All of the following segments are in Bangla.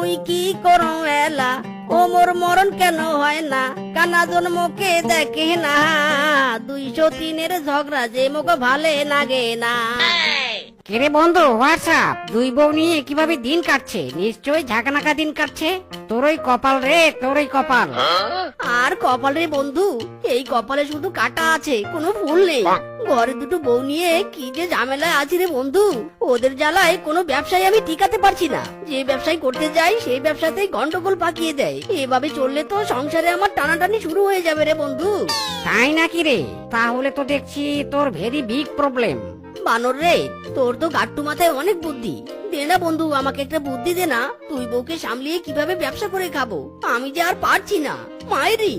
তুই কি করো এলা, ও মোর মরণ কেন হয় না, কানা জন্মকে দেখে না, 203-এর ঝগড়া যে মোকে ভালে লাগে না। কিরে বন্ধু হোয়াটসঅ্যাপ, দুই বউ নিয়ে কিভাবে দিন কাটছে? নিশ্চয়ই ঝাঁকানাকা দিন কাটছে। তোরই কপাল রে, তোরই কপাল। আর কপাল রে বন্ধু, এই কপালে শুধু কাটা আছে, কোনো ফুল নেই। ঘরে দুটো বউ নিয়ে কি যে ঝামেলায় আছি রে বন্ধু, ওদের জ্বালায় কোনো ব্যবসায় আমি টিকাতে পারছি না। যে ব্যবসায় করতে যাই সেই ব্যবসাতেই গন্ডগোল পাকিয়ে দেয়। এভাবে চললে তো সংসারে আমার টানাটানি শুরু হয়ে যাবে রে বন্ধু। তাই নাকি রে? তাহলে তো দেখছি তোর ভেরি বিগ প্রবলেম। বানর রে, তোর তো গাট্টু মাথায় অনেক বুদ্ধি, দে না বন্ধু আমাকে একটা বুদ্ধি দে না। তুই বউকে সামলিয়ে কিভাবে ব্যবসা করে খাবো, আমি যে আর পারছি না মায়েরি।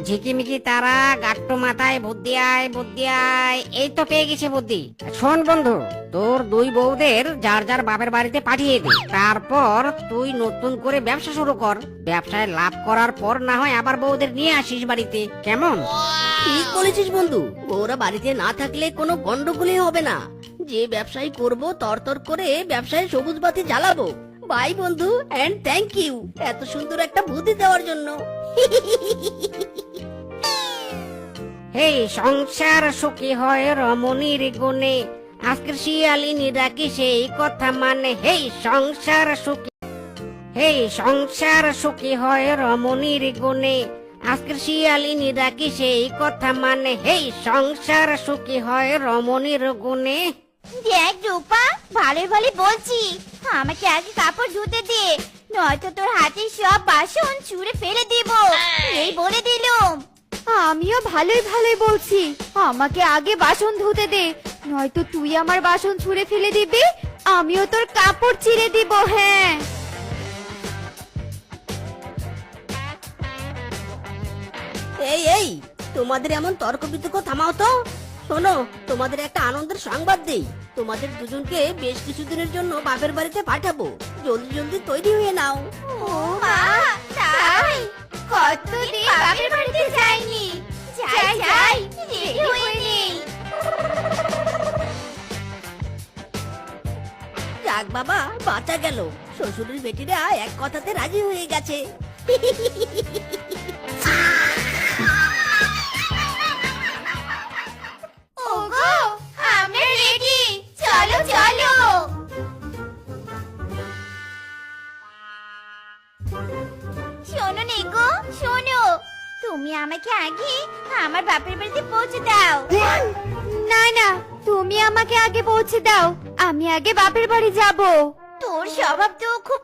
ঝিকিমিকি তারা, গাট্টু মাথায় বুদ্ধি আয়, বুদ্ধি আয়। এই তো পেয়ে গেছে বুদ্ধি। শোন বন্ধু, তোর দুই বউদের যার যার বাপের বাড়িতে পাঠিয়ে দে, তারপর তুই নতুন করে ব্যবসা শুরু কর। ব্যবসায় লাভ করার পর না হয় আবার বউদের নিয়ে আসিস বাড়িতে, কেমন? ঠিক বলেছিস বন্ধু, বউরা বাড়িতে না থাকলে কোনো গন্ডগোলই হবে না। যে ব্যবসায়ী করব তরতর করে ব্যবসায় সবুজ বাতি জ্বালাবো। বাই বন্ধু, এন্ড থ্যাংক ইউ এত সুন্দর একটা বুদ্ধি দেওয়ার জন্য। হেই সংসার সুখী হয় রমণীর গুণে, আজকের শিয়ালিনী ডাকি সেই কথা মানে। হেই সংসার সুখী হয় রমণীর গুণে, আজকের শিয়ালিনী ডাকি সেই কথা মানে। হেই সংসার সুখী হয় রমণীর গুণে। দেখ রূপা, ভালোই ভালো বলছি, আমাকে আগে কাপড় ধুতে দে, নয়তো তোর হাতে সব বাসন ছুঁড়ে ফেলে দিব। এই বলে দিলুম। আমিও ভালোই ভালোই বলছি, আমাকে আগে বাসন ধুতে দে, নয়তো তুই আমার বাসন ছুঁড়ে ফেলে দিবি, আমিও তোর কাপড় ছিঁড়ে দিব। হ্যাঁ এই এই, তোমাদের এমন তর্ক বিতর্ক থামাও তো। শোনো, তোমাদের একটা আনন্দের সংবাদ দেই। তোমাদের দুজনকে বেশ কিছুদিনের জন্য বাপের বাড়িতে পাঠাবো। জলদি জলদি তৈরি হয়ে নাও। ও মা, তাই? কতদিন বাপের বাড়িতে যাইনি। যাই যাই, রেডি হয়ে নেই। যাক বাবা, বাঁচা গেল। শ্বশুরের বেটিরা এক কথাতে রাজি হয়ে গেছে। ওগো, আমরা রেডি, চলো চলো। শোনো নেগো, শোনো, তুমি আমাকে আগে আমার বাপের বাড়িতে পৌঁছে দাও। না না, তুমি আমাকে আগে পৌঁছে দাও, আমি আগে বাপের বাড়ি যাব। তোর স্বভাব তো খুব